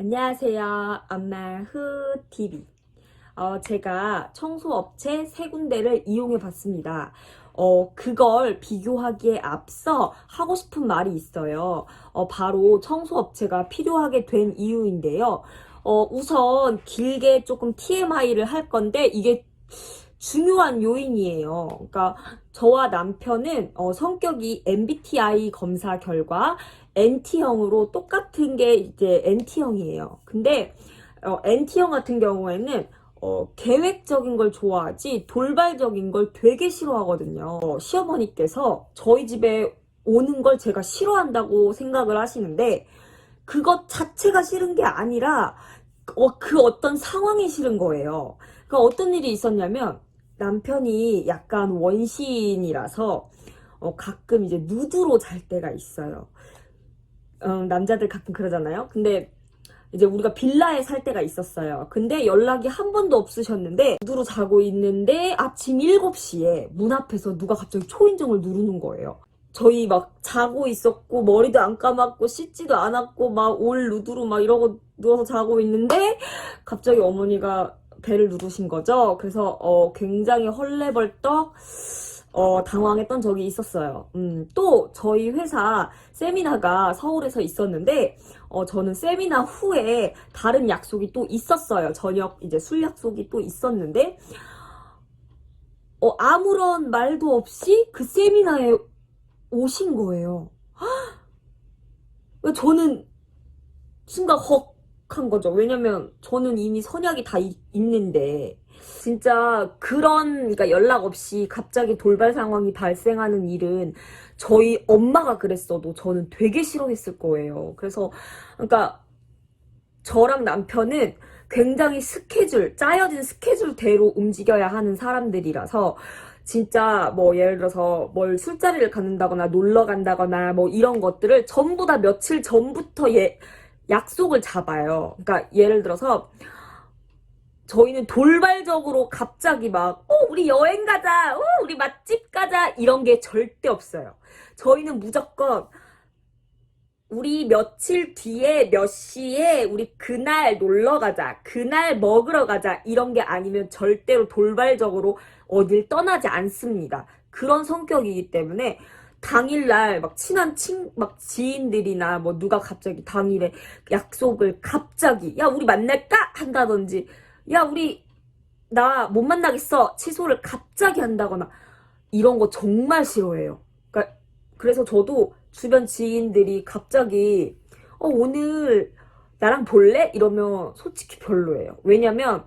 안녕하세요. 엄마 후TV. 제가 청소업체 세 군데를 이용해 봤습니다. 그걸 비교하기에 앞서 하고 싶은 말이 있어요. 바로 청소업체가 필요하게 된 이유인데요. 우선 길게 조금 TMI를 할 건데 이게 중요한 요인이에요. 그러니까 저와 남편은 성격이 MBTI 검사 결과 NT형으로 똑같은 게 이제 NT형이에요. 근데 NT형 같은 경우에는 계획적인 걸 좋아하지 돌발적인 걸 되게 싫어하거든요. 시어머니께서 저희 집에 오는 걸 제가 싫어한다고 생각을 하시는데 그것 자체가 싫은 게 아니라 그 어떤 상황이 싫은 거예요. 그러니까 어떤 일이 있었냐면 남편이 약간 원시인이라서 가끔 이제 누드로 잘 때가 있어요. 남자들 가끔 그러잖아요. 근데 이제 우리가 빌라에 살 때가 있었어요. 근데 연락이 한 번도 없으셨는데 누드로 자고 있는데 아침 7시에 문 앞에서 누가 갑자기 초인종을 누르는 거예요. 저희 막 자고 있었고 머리도 안 감았고 씻지도 않았고 막 올 누드로 막 이러고 누워서 자고 있는데 갑자기 어머니가 벨을 누르신 거죠. 그래서 굉장히 헐레벌떡 당황했던 적이 있었어요. 또 저희 회사 세미나가 서울에서 있었는데 저는 세미나 후에 다른 약속이 또 있었어요. 저녁 이제 술 약속이 또 있었는데 아무런 말도 없이 그 세미나에 오신 거예요. 저는 순간 헉한 거죠. 왜냐면 저는 이미 선약이 다 있는데 진짜 그러니까 연락 없이 갑자기 돌발 상황이 발생하는 일은 저희 엄마가 그랬어도 저는 되게 싫어했을 거예요. 그래서 그러니까 저랑 남편은 굉장히 짜여진 스케줄대로 움직여야 하는 사람들이라서 진짜 뭐 예를 들어서 뭘 술자리를 갖는다거나 놀러 간다거나 뭐 이런 것들을 전부 다 며칠 전부터 약속을 잡아요. 그러니까 예를 들어서 저희는 돌발적으로 갑자기 막 우리 여행 가자, 우리 맛집 가자 이런 게 절대 없어요. 저희는 무조건 우리 며칠 뒤에 몇 시에 우리 그날 놀러 가자, 그날 먹으러 가자 이런 게 아니면 절대로 돌발적으로 어딜 떠나지 않습니다. 그런 성격이기 때문에 당일날 막 친한 막 지인들이나 뭐 누가 갑자기 당일에 약속을 갑자기 야 우리 만날까 한다든지 야 우리 나 못 만나겠어 취소를 갑자기 한다거나 이런 거 정말 싫어해요. 그러니까 그래서 저도 주변 지인들이 갑자기 오늘 나랑 볼래? 이러면 솔직히 별로예요. 왜냐면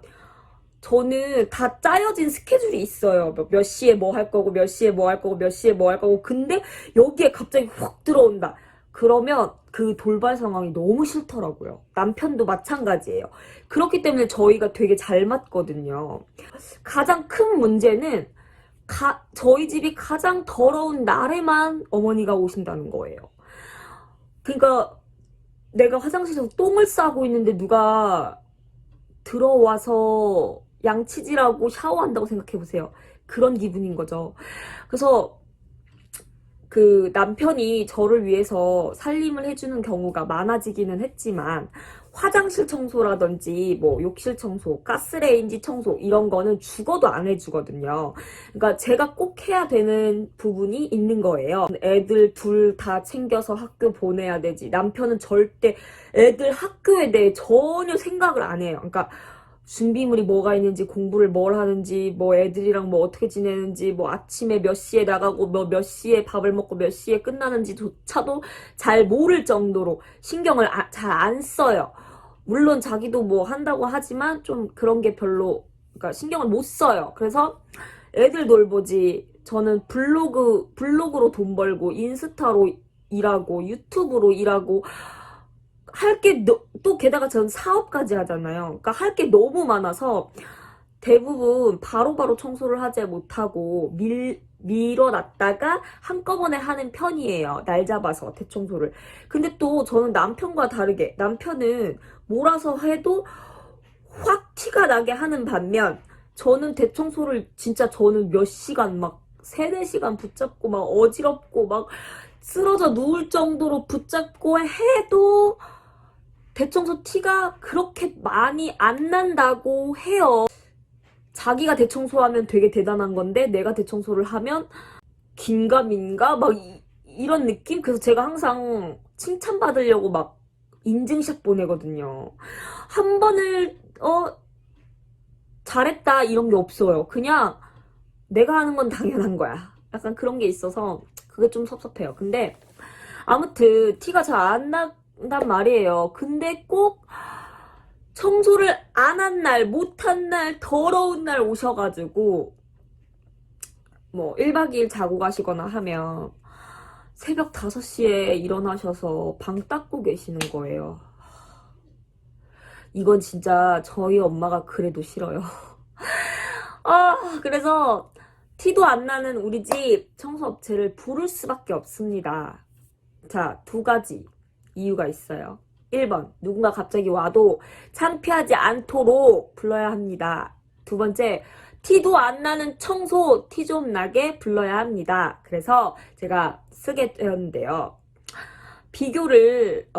저는 다 짜여진 스케줄이 있어요. 몇 시에 뭐 할 거고 몇 시에 뭐 할 거고 몇 시에 뭐 할 거고 근데 여기에 갑자기 훅 들어온다. 그러면 그 돌발 상황이 너무 싫더라고요. 남편도 마찬가지예요. 그렇기 때문에 저희가 되게 잘 맞거든요. 가장 큰 문제는 저희 집이 가장 더러운 날에만 어머니가 오신다는 거예요. 그러니까 내가 화장실에서 똥을 싸고 있는데 누가 들어와서 양치질하고 샤워한다고 생각해보세요. 그런 기분인 거죠. 그래서 그 남편이 저를 위해서 살림을 해주는 경우가 많아지기는 했지만 화장실 청소라든지 뭐 욕실 청소, 가스레인지 청소 이런 거는 죽어도 안 해주거든요. 그러니까 제가 꼭 해야 되는 부분이 있는 거예요. 애들 둘 다 챙겨서 학교 보내야 되지. 남편은 절대 애들 학교에 대해 전혀 생각을 안 해요. 그러니까 준비물이 뭐가 있는지 공부를 뭘 하는지 뭐 애들이랑 뭐 어떻게 지내는지 뭐 아침에 몇 시에 나가고 뭐 몇 시에 밥을 먹고 몇 시에 끝나는지조차도 잘 모를 정도로 신경을 잘 안 써요. 물론 자기도 뭐 한다고 하지만 좀 그런 게 별로 그러니까 신경을 못 써요. 그래서 애들 돌보지 저는 블로그로 돈 벌고 인스타로 일하고 유튜브로 일하고 할 게 또 게다가 전 사업까지 하잖아요. 그러니까 할 게 너무 많아서 대부분 바로바로 청소를 하지 못하고 밀어놨다가 한꺼번에 하는 편이에요. 날 잡아서 대청소를. 근데 또 저는 남편과 다르게 남편은 몰아서 해도 확 티가 나게 하는 반면 저는 대청소를 진짜 저는 몇 시간 막 3, 4시간 붙잡고 막 어지럽고 막 쓰러져 누울 정도로 붙잡고 해도 대청소 티가 그렇게 많이 안 난다고 해요. 자기가 대청소하면 되게 대단한 건데 내가 대청소를 하면 긴가민가 막 이런 느낌? 그래서 제가 항상 칭찬받으려고 막 인증샷 보내거든요. 한 번을 잘했다 이런 게 없어요. 그냥 내가 하는 건 당연한 거야. 약간 그런 게 있어서 그게 좀 섭섭해요. 근데 아무튼 티가 잘 안 난단 말이에요. 근데 꼭 청소를 안 한 날, 못 한 날, 더러운 날 오셔가지고 뭐 1박 2일 자고 가시거나 하면 새벽 5시에 일어나셔서 방 닦고 계시는 거예요. 이건 진짜 저희 엄마가 그래도 싫어요. 그래서 티도 안 나는 우리 집 청소업체를 부를 수밖에 없습니다. 자, 2가지 이유가 있어요. 1번, 누군가 갑자기 와도 창피하지 않도록 불러야 합니다. 2번째, 티도 안 나는 청소 티 좀 나게 불러야 합니다. 그래서 제가 쓰게 되었는데요. 비교를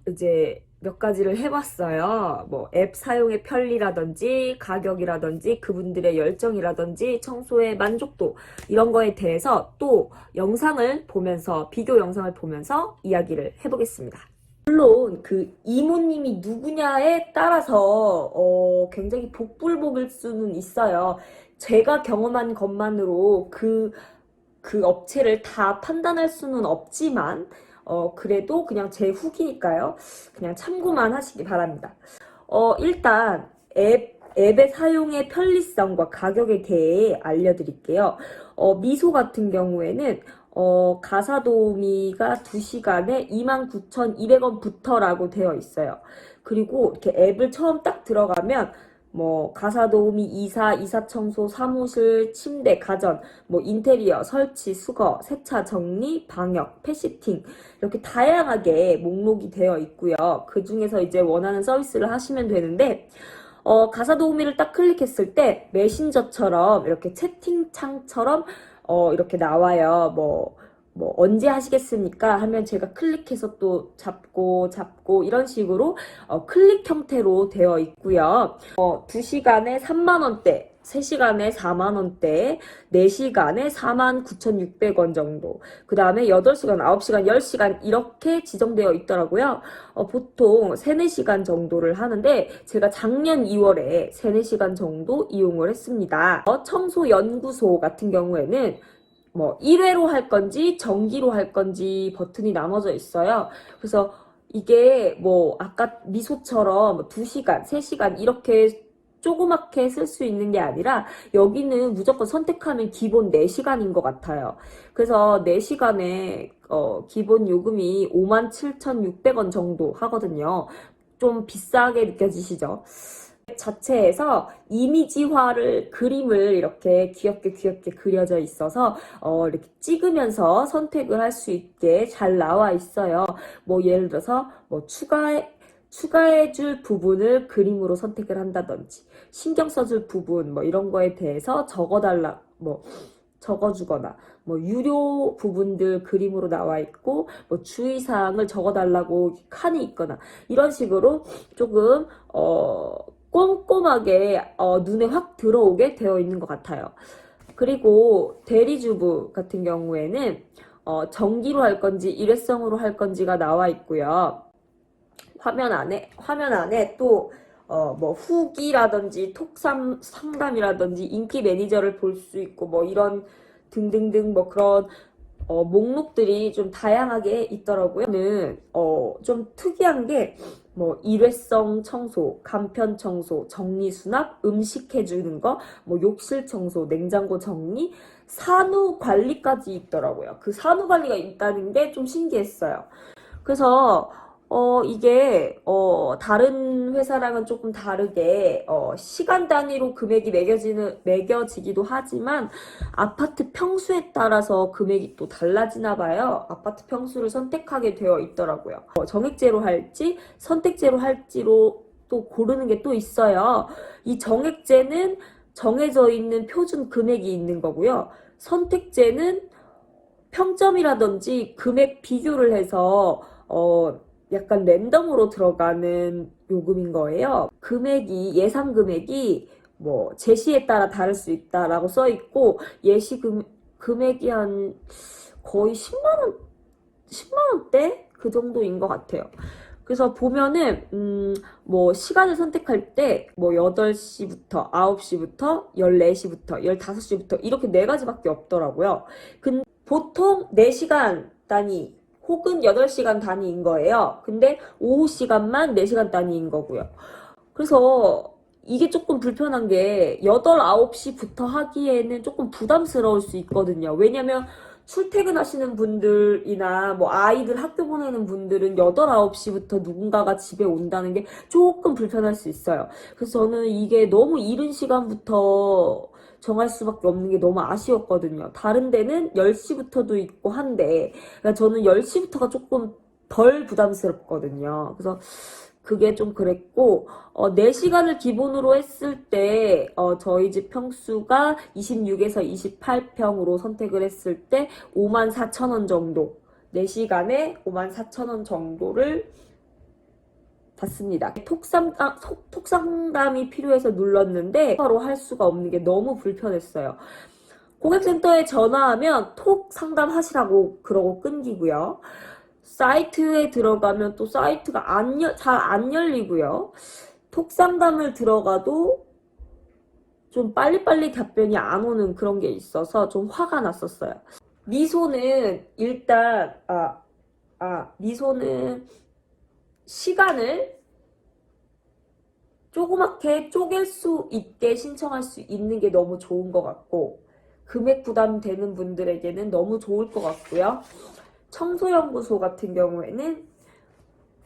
이제 몇 가지를 해봤어요. 뭐 앱 사용의 편리라든지 가격이라든지 그분들의 열정이라든지 청소의 만족도 이런 거에 대해서 또 영상을 보면서 비교 영상을 보면서 이야기를 해보겠습니다. 물론 그 이모님이 누구냐에 따라서 굉장히 복불복일 수는 있어요. 제가 경험한 것만으로 그 업체를 다 판단할 수는 없지만 그래도 그냥 제 후기니까요. 그냥 참고만 하시기 바랍니다. 일단 앱의 사용의 편리성과 가격에 대해 알려드릴게요. 미소 같은 경우에는 가사도우미가 2시간에 29,200원부터라고 되어 있어요. 그리고 이렇게 앱을 처음 딱 들어가면 뭐 가사도우미 이사 청소, 사무실, 침대, 가전, 뭐 인테리어, 설치, 수거, 세차, 정리, 방역, 펫시팅 이렇게 다양하게 목록이 되어 있고요. 그 중에서 이제 원하는 서비스를 하시면 되는데 가사도우미를 딱 클릭했을 때 메신저처럼 이렇게 채팅창처럼 이렇게 나와요. 뭐 언제 하시겠습니까? 하면 제가 클릭해서 또 잡고 이런 식으로 클릭 형태로 되어 있고요. 2시간에 3만원대, 3시간에 4만원대, 4시간에 49,600원 정도. 그 다음에 8시간, 9시간, 10시간 이렇게 지정되어 있더라고요. 보통 3, 4시간 정도를 하는데 제가 작년 2월에 3, 4시간 정도 이용을 했습니다. 청소연구소 같은 경우에는 뭐 1회로 할 건지 정기로 할 건지 버튼이 나눠져 있어요. 그래서 이게 뭐 아까 미소처럼 2시간, 3시간 이렇게 조그맣게 쓸 수 있는 게 아니라 여기는 무조건 선택하면 기본 4시간인 것 같아요. 그래서 4시간에 기본 요금이 57,600원 정도 하거든요. 좀 비싸게 느껴지시죠? 자체에서 이미지화를 그림을 이렇게 귀엽게 그려져 있어서 이렇게 찍으면서 선택을 할 수 있게 잘 나와 있어요. 뭐 예를 들어서 뭐 추가해줄 부분을 그림으로 선택을 한다든지 신경 써줄 부분 뭐 이런 거에 대해서 적어주거나 뭐 유료 부분들 그림으로 나와 있고 뭐 주의사항을 적어달라고 칸이 있거나 이런 식으로 조금 꼼꼼하게 눈에 확 들어오게 되어 있는 것 같아요. 그리고 대리주부 같은 경우에는 정기로 할 건지 일회성으로 할 건지가 나와 있고요. 화면 안에 또 뭐 후기라든지 톡 상담이라든지 인기 매니저를 볼 수 있고 뭐 이런 등등등 뭐 그런 목록들이 좀 다양하게 있더라고요. 저는 좀 특이한 게 뭐 일회성 청소, 간편 청소, 정리 수납, 음식 해주는 거, 뭐 욕실 청소, 냉장고 정리, 산후 관리까지 있더라고요. 그 산후 관리가 있다는 게 좀 신기했어요. 그래서 이게 다른 회사랑은 조금 다르게 시간 단위로 금액이 매겨지기도 하지만 아파트 평수에 따라서 금액이 또 달라지나 봐요. 아파트 평수를 선택하게 되어 있더라고요. 정액제로 할지 선택제로 할지로 또 고르는 게 또 있어요. 이 정액제는 정해져 있는 표준 금액이 있는 거고요. 선택제는 평점이라든지 금액 비교를 해서 약간 랜덤으로 들어가는 요금인 거예요. 금액이, 예상 금액이 뭐 제시에 따라 다를 수 있다라고 써 있고, 금액이 한 거의 10만 원대? 그 정도인 것 같아요. 그래서 보면은, 뭐, 시간을 선택할 때, 뭐, 8시부터, 9시부터, 14시부터, 15시부터, 이렇게 4가지밖에 없더라고요. 근데 보통 4시간 단위, 혹은 8시간 단위인 거예요. 근데 오후 시간만 4시간 단위인 거고요. 그래서 이게 조금 불편한 게 8, 9시부터 하기에는 조금 부담스러울 수 있거든요. 왜냐면 출퇴근하시는 분들이나 뭐 아이들 학교 보내는 분들은 8, 9시부터 누군가가 집에 온다는 게 조금 불편할 수 있어요. 그래서 저는 이게 너무 이른 시간부터 정할 수밖에 없는 게 너무 아쉬웠거든요. 다른 데는 10시부터도 있고 한데, 그러니까 저는 10시부터가 조금 덜 부담스럽거든요. 그래서 그게 좀 그랬고, 4시간을 기본으로 했을 때, 저희 집 평수가 26에서 28평으로 선택을 했을 때 54,000원 정도, 4시간에 54,000원 정도를 받습니다. 톡상담이 필요해서 눌렀는데, 바로 할 수가 없는 게 너무 불편했어요. 고객센터에 전화하면 톡 상담하시라고 그러고 끊기고요. 사이트에 들어가면 또 사이트가 잘 안 열리고요. 톡 상담을 들어가도 좀 빨리빨리 답변이 안 오는 그런 게 있어서 좀 화가 났었어요. 미소는 일단, 미소는 시간을 조그맣게 쪼갤 수 있게 신청할 수 있는 게 너무 좋은 것 같고, 금액 부담 되는 분들에게는 너무 좋을 것 같고요. 청소연구소 같은 경우에는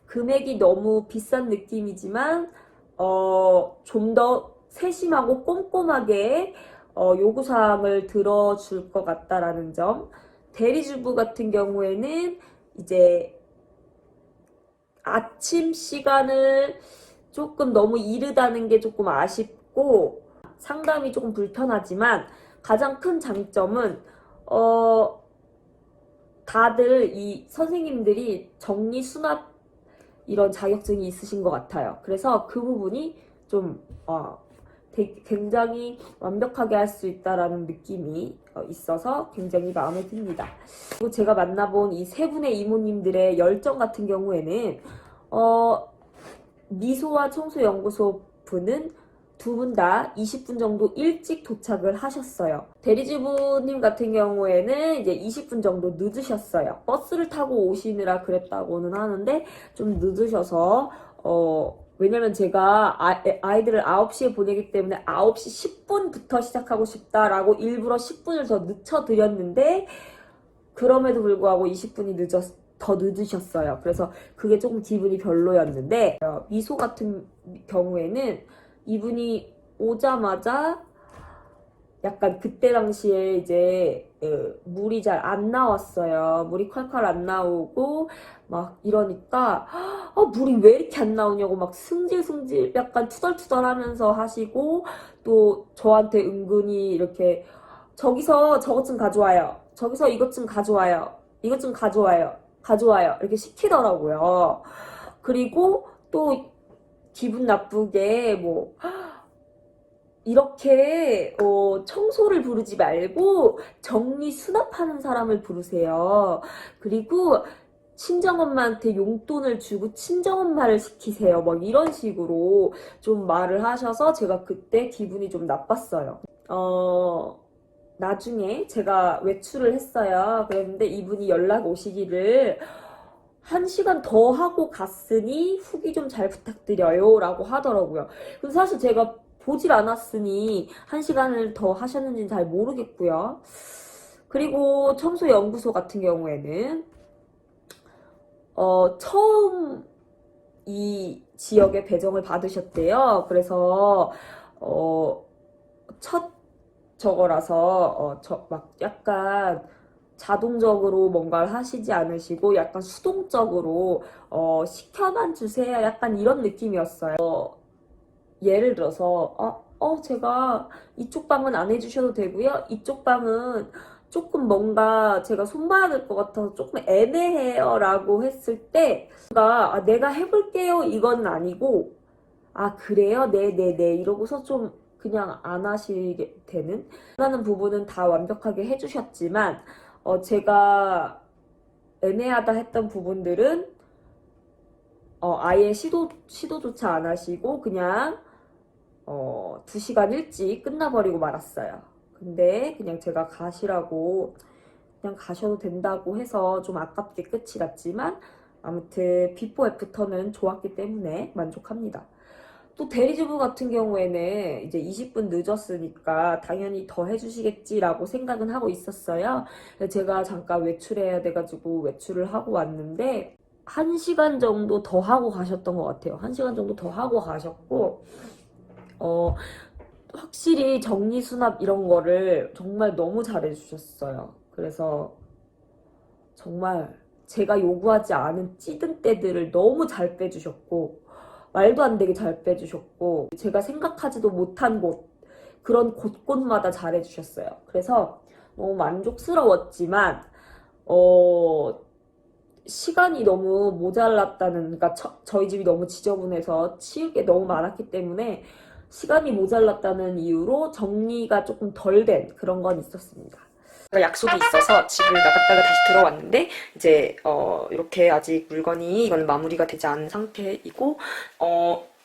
금액이 너무 비싼 느낌이지만 좀 더 세심하고 꼼꼼하게 요구사항을 들어줄 것 같다라는 점. 대리주부 같은 경우에는 이제 아침 시간을 조금 너무 이르다는 게 조금 아쉽고, 상담이 조금 불편하지만 가장 큰 장점은 다들 이 선생님들이 정리 수납 이런 자격증이 있으신 것 같아요. 그래서 그 부분이 좀 굉장히 완벽하게 할 수 있다라는 느낌이 있어서 굉장히 마음에 듭니다. 그리고 제가 만나본 이 세 분의 이모님들의 열정 같은 경우에는 미소와 청소연구소 분은 두 분 다 20분 정도 일찍 도착을 하셨어요. 대리주부님 같은 경우에는 이제 20분 정도 늦으셨어요. 버스를 타고 오시느라 그랬다고는 하는데 좀 늦으셔서 왜냐면 제가 아이들을 9시에 보내기 때문에 9시 10분부터 시작하고 싶다라고 일부러 10분을 더 늦춰드렸는데, 그럼에도 불구하고 20분이 더 늦으셨어요. 그래서 그게 조금 기분이 별로였는데, 미소 같은 경우에는 이분이 오자마자 약간 그때 당시에 이제 물이 잘 안 나왔어요. 물이 콸콸 안 나오고 막 이러니까 물이 왜 이렇게 안 나오냐고 막 승질승질 약간 투덜투덜 하면서 하시고, 또 저한테 은근히 이렇게 저기서 저것 좀 가져와요. 저기서 이것 좀 가져와요. 이것 좀 가져와요. 이렇게 시키더라고요. 그리고 또 기분 나쁘게 뭐 이렇게 청소를 부르지 말고 정리 수납하는 사람을 부르세요. 그리고 친정엄마한테 용돈을 주고 친정엄마를 시키세요. 막 이런 식으로 좀 말을 하셔서 제가 그때 기분이 좀 나빴어요. 나중에 제가 외출을 했어요. 그랬는데 이분이 연락 오시기를 1시간 더 하고 갔으니 후기 좀 잘 부탁드려요 라고 하더라고요. 근데 사실 제가 보질 않았으니 1시간을 더 하셨는지는 잘 모르겠고요. 그리고 청소연구소 같은 경우에는 처음 이 지역에 배정을 받으셨대요. 그래서 첫 저거라서 막 약간 자동적으로 뭔가를 하시지 않으시고 약간 수동적으로 시켜만 주세요. 약간 이런 느낌이었어요. 예를 들어서 제가 이쪽 방은 안 해주셔도 되고요. 이쪽 방은 조금 뭔가 제가 손봐야 될 것 같아서 조금 애매해요 라고 했을 때 뭔가 내가 해볼게요 이건 아니고 그래요? 네네네 이러고서 좀 그냥 안 하시게 되는 라는 부분은 다 완벽하게 해주셨지만 제가 애매하다 했던 부분들은 아예 시도조차 안 하시고 그냥 2시간 일찍 끝나버리고 말았어요. 근데 그냥 제가 가시라고 그냥 가셔도 된다고 해서 좀 아깝게 끝이 났지만 아무튼 비포 애프터는 좋았기 때문에 만족합니다. 또 대리주부 같은 경우에는 이제 20분 늦었으니까 당연히 더 해주시겠지라고 생각은 하고 있었어요. 제가 잠깐 외출해야 돼가지고 외출을 하고 왔는데 1시간 정도 더 하고 가셨던 것 같아요. 1시간 정도 더 하고 가셨고 확실히 정리수납 이런 거를 정말 너무 잘해주셨어요. 그래서 정말 제가 요구하지 않은 찌든 때들을 너무 잘 빼주셨고 말도 안 되게 잘 빼주셨고 제가 생각하지도 못한 곳 그런 곳곳마다 잘해주셨어요. 그래서 너무 만족스러웠지만 시간이 너무 모자랐다는 그러니까 저희 집이 너무 지저분해서 치울 게 너무 많았기 때문에 시간이 모자랐다는 이유로 정리가 조금 덜 된 그런 건 있었습니다. 약속이 있어서 집을 나갔다가 다시 들어왔는데 이제 이렇게 아직 물건이 이건 마무리가 되지 않은 상태이고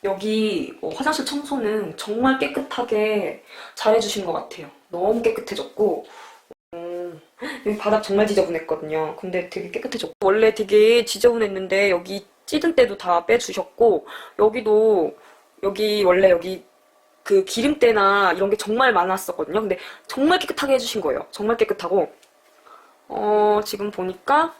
여기 화장실 청소는 정말 깨끗하게 잘해주신 것 같아요. 너무 깨끗해졌고 여기 바닥 정말 지저분했거든요. 근데 되게 깨끗해졌고 원래 되게 지저분했는데 여기 찌든 때도 다 빼주셨고 여기 원래 여기 그 기름때나 이런 게 정말 많았었거든요. 근데 정말 깨끗하게 해주신 거예요. 정말 깨끗하고 지금 보니까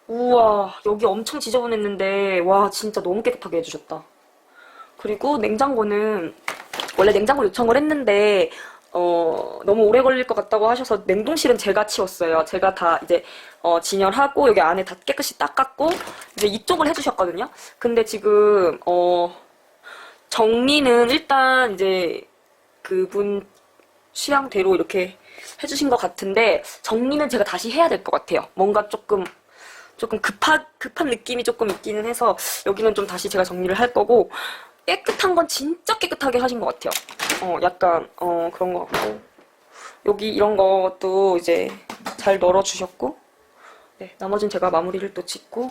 우와 여기 엄청 지저분했는데 와 진짜 너무 깨끗하게 해주셨다. 그리고 냉장고는 원래 냉장고 요청을 했는데 너무 오래 걸릴 것 같다고 하셔서 냉동실은 제가 치웠어요. 제가 다 이제 진열하고 여기 안에 다 깨끗이 닦았고 이제 이쪽을 해주셨거든요. 근데 지금 정리는 일단 이제 그분 취향대로 이렇게 해주신 것 같은데 정리는 제가 다시 해야 될 것 같아요. 뭔가 조금 급한 느낌이 조금 있기는 해서 여기는 좀 다시 제가 정리를 할 거고 깨끗한 건 진짜 깨끗하게 하신 것 같아요. 약간 그런 것 같고 여기 이런 것도 이제 잘 널어주셨고 네, 나머지는 제가 마무리를 또 짓고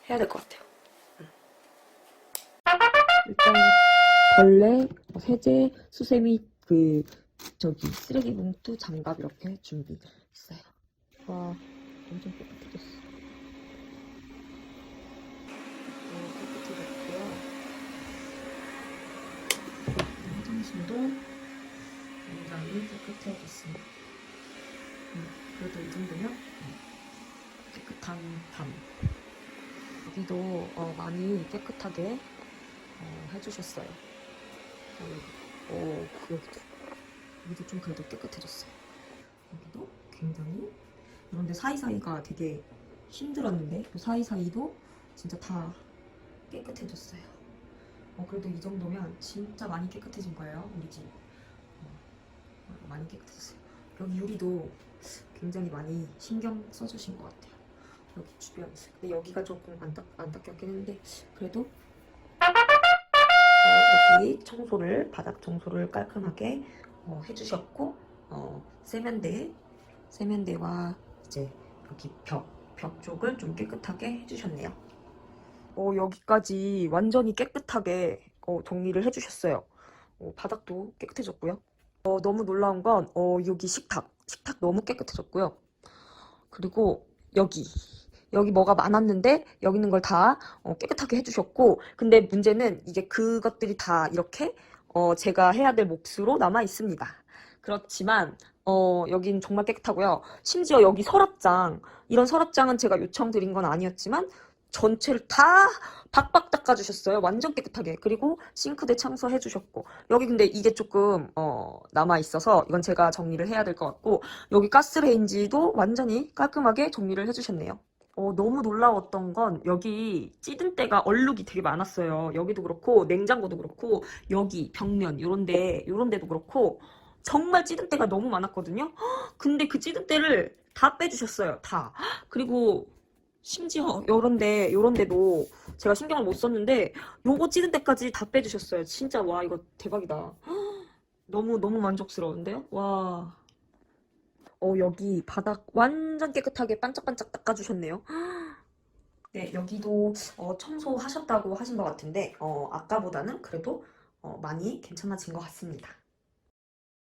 해야 될 것 같아요. 일단 벌레, 세제, 수세미 저기 쓰레기 봉투, 장갑 이렇게 준비했어요. 와 엄청 깨끗해졌어. 깨끗해졌고요. 화장실도 굉장히 깨끗해졌습니다. 그래도 이 정도면 깨끗한 밤. 여기도 많이 깨끗하게 해주셨어요. 여기도 좀 그래도 깨끗해졌어요. 여기도 굉장히 그런데 사이사이가 되게 힘들었는데 그 사이사이도 진짜 다 깨끗해졌어요. 그래도 이 정도면 진짜 많이 깨끗해진 거예요, 우리 집. 많이 깨끗해졌어요. 여기 유리도 굉장히 많이 신경 써주신 것 같아요. 여기 주변. 근데 여기가 조금 안 닦였긴 했는데 그래도 여기 바닥 청소를 깔끔하게 해주셨고 세면대와 이제 여기 벽 쪽을 좀 깨끗하게 해주셨네요. 여기까지 완전히 깨끗하게 정리를 해주셨어요. 바닥도 깨끗해졌고요. 너무 놀라운 건 여기 식탁 너무 깨끗해졌고요. 그리고 여기 뭐가 많았는데 여기 있는 걸 다 깨끗하게 해주셨고 근데 문제는 이게 그것들이 다 이렇게 제가 해야 될 몫으로 남아 있습니다. 그렇지만 여긴 정말 깨끗하고요. 심지어 여기 서랍장 이런 서랍장은 제가 요청드린 건 아니었지만 전체를 다 박박 닦아주셨어요. 완전 깨끗하게. 그리고 싱크대 청소해주셨고 여기 근데 이게 조금 남아있어서 이건 제가 정리를 해야 될 것 같고 여기 가스레인지도 완전히 깔끔하게 정리를 해주셨네요. 너무 놀라웠던 건 여기 찌든 때가 얼룩이 되게 많았어요. 여기도 그렇고 냉장고도 그렇고 여기 벽면 요런 데도 그렇고 정말 찌든 때가 너무 많았거든요. 근데 그 찌든 때를 다 빼주셨어요. 다. 그리고 심지어 요런 데도 제가 신경을 못 썼는데 요거 찌든 때까지 다 빼주셨어요. 진짜 와 이거 대박이다. 너무 너무 만족스러운데요? 와. 여기 바닥 완전 깨끗하게 반짝반짝 닦아주셨네요. 네, 여기도 청소하셨다고 하신 것 같은데 아까보다는 그래도 많이 괜찮아진 것 같습니다.